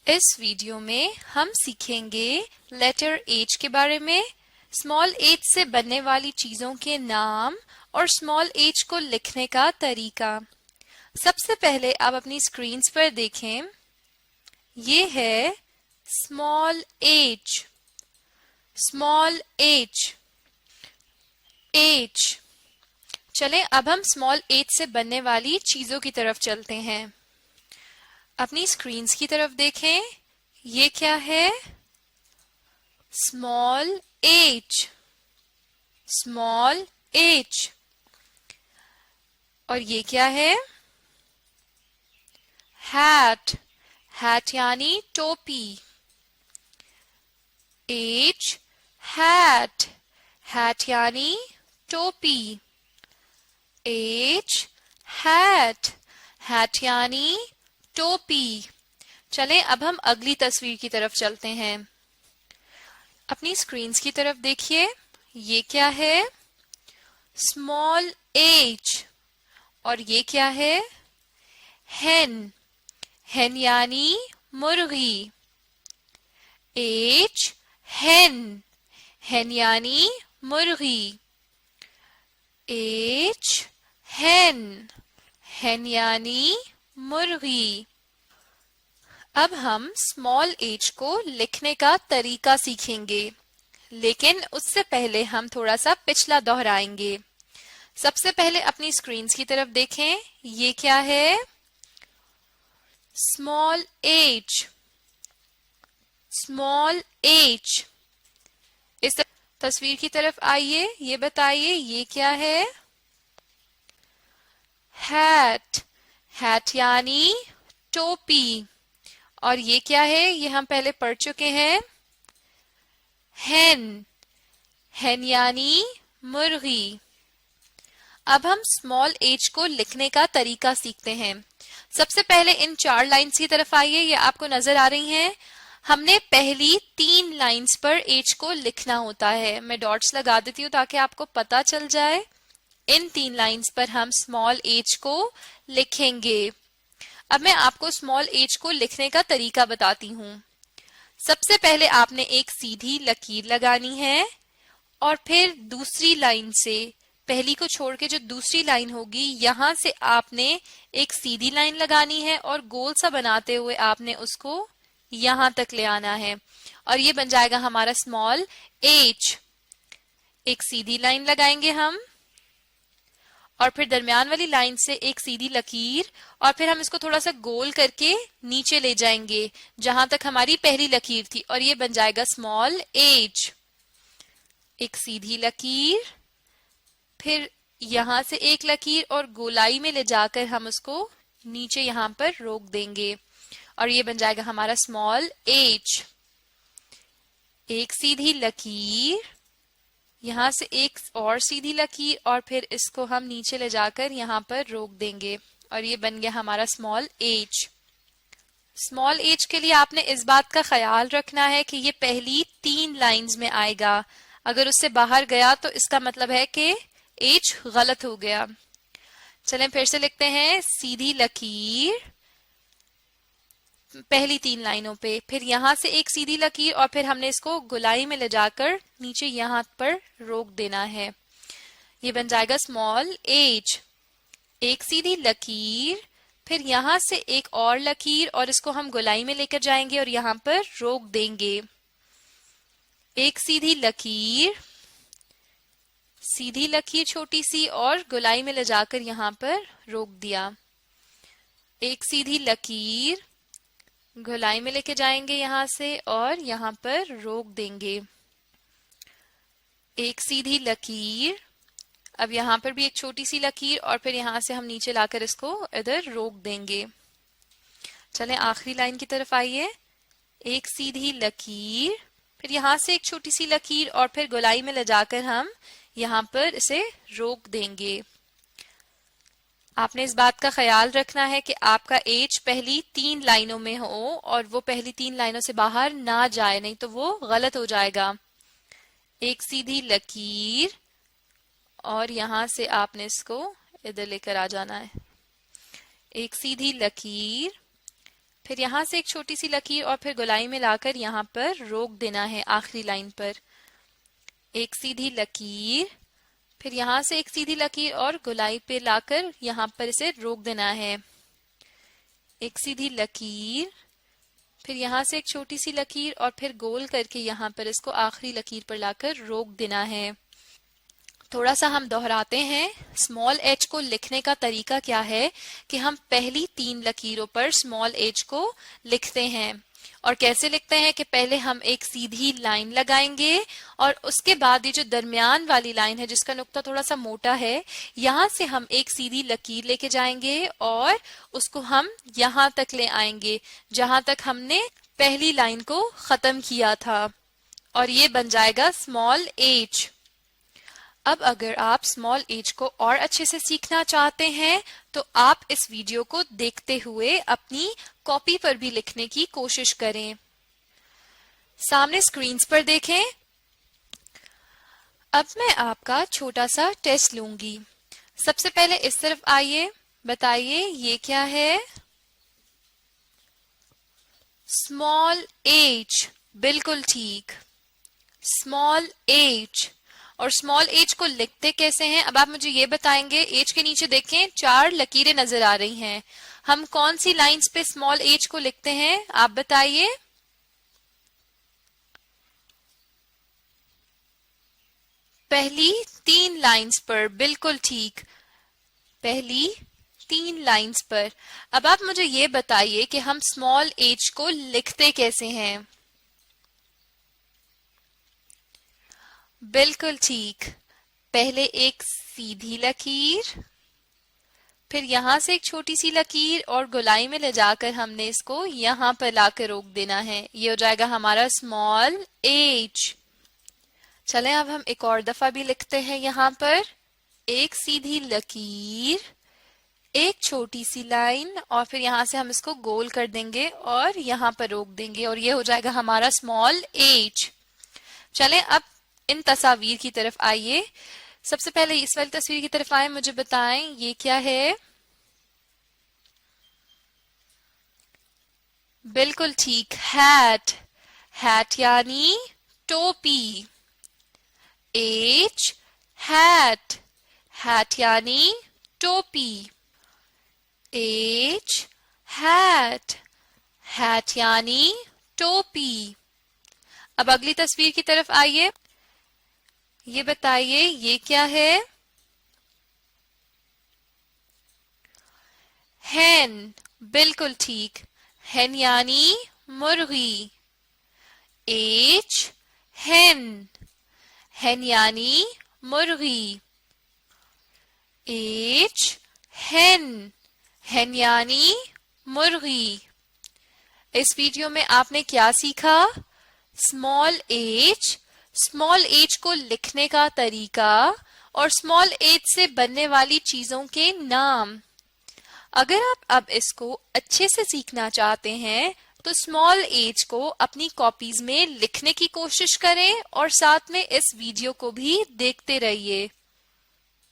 इस वीडियो में हम सीखेंगे लेटर एच के बारे में, स्मॉल एच से बनने वाली चीजों के नाम और स्मॉल एच को लिखने का तरीका। सबसे पहले आप अपनी स्क्रीन्स पर देखें, ये है small H, small H, H. चलें अब हम स्मॉल एच से बनने वाली चीजों की तरफ चलते हैं। अपनी स्क्रीन्स की तरफ देखें, ये क्या है? Small H, small H. और ये क्या है? हैट, हैट यानी टोपी। एच, हैट, हैट यानी टोपी। एच, हैट, हैट यानी टोपी। चलें अब हम अगली तस्वीर की तरफ चलते हैं। अपनी स्क्रीन्स की तरफ देखिए, ये क्या है? Small H. और ये क्या है? हेन, हेन यानी मुर्गी। एच, हेन, हेन यानी मुर्गी। एच, हेन, हेन यानी मुर्गी। अब हम स्मॉल एच को लिखने का तरीका सीखेंगे, लेकिन उससे पहले हम थोड़ा सा पिछला दोहराएंगे। सबसे पहले अपनी स्क्रीन्स की तरफ देखें, ये क्या है? Small H, small H. इस तस्वीर की तरफ आइए, ये बताइए ये क्या है? हैट, हैट यानी टोपी। और ये क्या है? ये हम पहले पढ़ चुके हैं। हेन, हेन यानी मुर्गी। अब हम स्मॉल एच को लिखने का तरीका सीखते हैं। सबसे पहले इन 4 लाइन्स की तरफ आइए, ये आपको नजर आ रही हैं। हमने पहली 3 लाइन्स पर एच को लिखना होता है। मैं डॉट्स लगा देती हूँ ताकि आपको पता चल जाए। इन 3 लाइन्स पर हम स्मॉल एच को लिखेंगे। अब मैं आपको स्मॉल एच को लिखने का तरीका बताती हूँ। सबसे पहले आपने एक सीधी लकीर लगानी है और फिर दूसरी लाइन से, पहली को छोड़ के जो दूसरी लाइन होगी, यहां से आपने एक सीधी लाइन लगानी है और गोल सा बनाते हुए आपने उसको यहां तक ले आना है और ये बन जाएगा हमारा स्मॉल एच। एक सीधी लाइन लगाएंगे हम और फिर दरमियान वाली लाइन से एक सीधी लकीर और फिर हम इसको थोड़ा सा गोल करके नीचे ले जाएंगे जहां तक हमारी पहली लकीर थी और ये बन जाएगा स्मॉल एच। एक सीधी लकीर, फिर यहां से एक लकीर और गोलाई में ले जाकर हम उसको नीचे यहां पर रोक देंगे और ये बन जाएगा हमारा स्मॉल एच। एक सीधी लकीर, यहां से एक और सीधी लकीर और फिर इसको हम नीचे ले जाकर यहां पर रोक देंगे और ये बन गया हमारा स्मॉल एच। स्मॉल एच के लिए आपने इस बात का ख्याल रखना है कि ये पहली 3 लाइंस में आएगा। अगर उससे बाहर गया तो इसका मतलब है कि एच गलत हो गया। चलें फिर से लिखते हैं, सीधी लकीर पहली 3 लाइनों पे, फिर यहां से एक सीधी लकीर और फिर हमने इसको गोलाई में ले जाकर नीचे यहां पर रोक देना है। ये बन जाएगा स्मॉल एच। एक सीधी लकीर, फिर यहां से एक और लकीर और इसको हम गोलाई में लेकर जाएंगे और यहां पर रोक देंगे। एक सीधी लकीर, सीधी लकीर छोटी सी और गोलाई में ले जाकर यहां पर रोक दिया। एक सीधी लकीर, गोलाई में लेके जाएंगे यहां से और यहां पर रोक देंगे। एक सीधी लकीर, अब यहां पर भी एक छोटी सी लकीर और फिर यहां से हम नीचे लाकर इसको इधर रोक देंगे। चलें आखिरी लाइन की तरफ आइए। एक सीधी लकीर, फिर यहां से एक छोटी सी लकीर और फिर गोलाई में ले जाकर हम यहां पर इसे रोक देंगे। आपने इस बात का ख्याल रखना है कि आपका एच पहली 3 लाइनों में हो और वो पहली 3 लाइनों से बाहर ना जाए, नहीं तो वो गलत हो जाएगा। एक सीधी लकीर और यहां से आपने इसको इधर लेकर आ जाना है। एक सीधी लकीर, फिर यहाँ से एक छोटी सी लकीर और फिर गोलाई में लाकर यहाँ पर रोक देना है आखिरी लाइन पर। एक सीधी लकीर, फिर यहाँ से एक सीधी लकीर और गोलाई पे लाकर यहाँ पर इसे रोक देना है। एक सीधी लकीर, फिर यहाँ से एक छोटी सी लकीर और फिर गोल करके यहाँ पर इसको आखिरी लकीर पर लाकर रोक देना है। थोड़ा सा हम दोहराते हैं। स्मॉल एच को लिखने का तरीका क्या है कि हम पहली 3 लकीरों पर स्मॉल एच को लिखते हैं। और कैसे लिखते हैं कि पहले हम एक सीधी लाइन लगाएंगे और उसके बाद ये जो दरमियान वाली लाइन है जिसका नुक्ता थोड़ा सा मोटा है, यहाँ से हम एक सीधी लकीर लेके जाएंगे और उसको हम यहाँ तक ले आएंगे जहां तक हमने पहली लाइन को खत्म किया था, और ये बन जाएगा स्मॉल एच। अब अगर आप स्मॉल एच को और अच्छे से सीखना चाहते हैं तो आप इस वीडियो को देखते हुए अपनी कॉपी पर भी लिखने की कोशिश करें। सामने स्क्रीन्स पर देखें। अब मैं आपका छोटा सा टेस्ट लूंगी। सबसे पहले इस तरफ आइए, बताइए ये क्या है? स्मॉल एच, बिल्कुल ठीक, स्मॉल एच। और स्मॉल एच को लिखते कैसे हैं अब आप मुझे ये बताएंगे। एच के नीचे देखें 4 लकीरें नजर आ रही हैं। हम कौन सी लाइंस पे स्मॉल एच को लिखते हैं आप बताइए। पहली 3 लाइंस पर, बिल्कुल ठीक, पहली 3 लाइंस पर। अब आप मुझे ये बताइए कि हम स्मॉल एच को लिखते कैसे हैं। बिल्कुल ठीक, पहले एक सीधी लकीर, फिर यहां से एक छोटी सी लकीर और गोलाई में ले जाकर हमने इसको यहां पर लाकर रोक देना है। ये हो जाएगा हमारा स्मॉल एच। चलें अब हम एक और दफा भी लिखते हैं। यहाँ पर एक सीधी लकीर, एक छोटी सी लाइन और फिर यहाँ से हम इसको गोल कर देंगे और यहाँ पर रोक देंगे और ये हो जाएगा हमारा स्मॉल एच। चलें अब इन तस्वीर की तरफ आइए। सबसे पहले इस वाली तस्वीर की तरफ आए, मुझे बताएं ये क्या है। बिल्कुल ठीक, हैट, हैट यानी टोपी। एच, हैट, हैट यानी टोपी। एच, हैट, हैट यानी टोपी। अब अगली तस्वीर की तरफ आइए, ये बताइए ये क्या है। हैन, बिल्कुल ठीक, हैन यानी मुर्गी। एच, हैन, हैन यानी मुर्गी। एच, हैन, हैन यानी मुर्गी। इस वीडियो में आपने क्या सीखा? स्मॉल एच को लिखने का तरीका और स्मॉल एच से बनने वाली चीजों के नाम। अगर आप अब इसको अच्छे से सीखना चाहते हैं तो स्मॉल एच को अपनी कॉपीज में लिखने की कोशिश करें और साथ में इस वीडियो को भी देखते रहिए।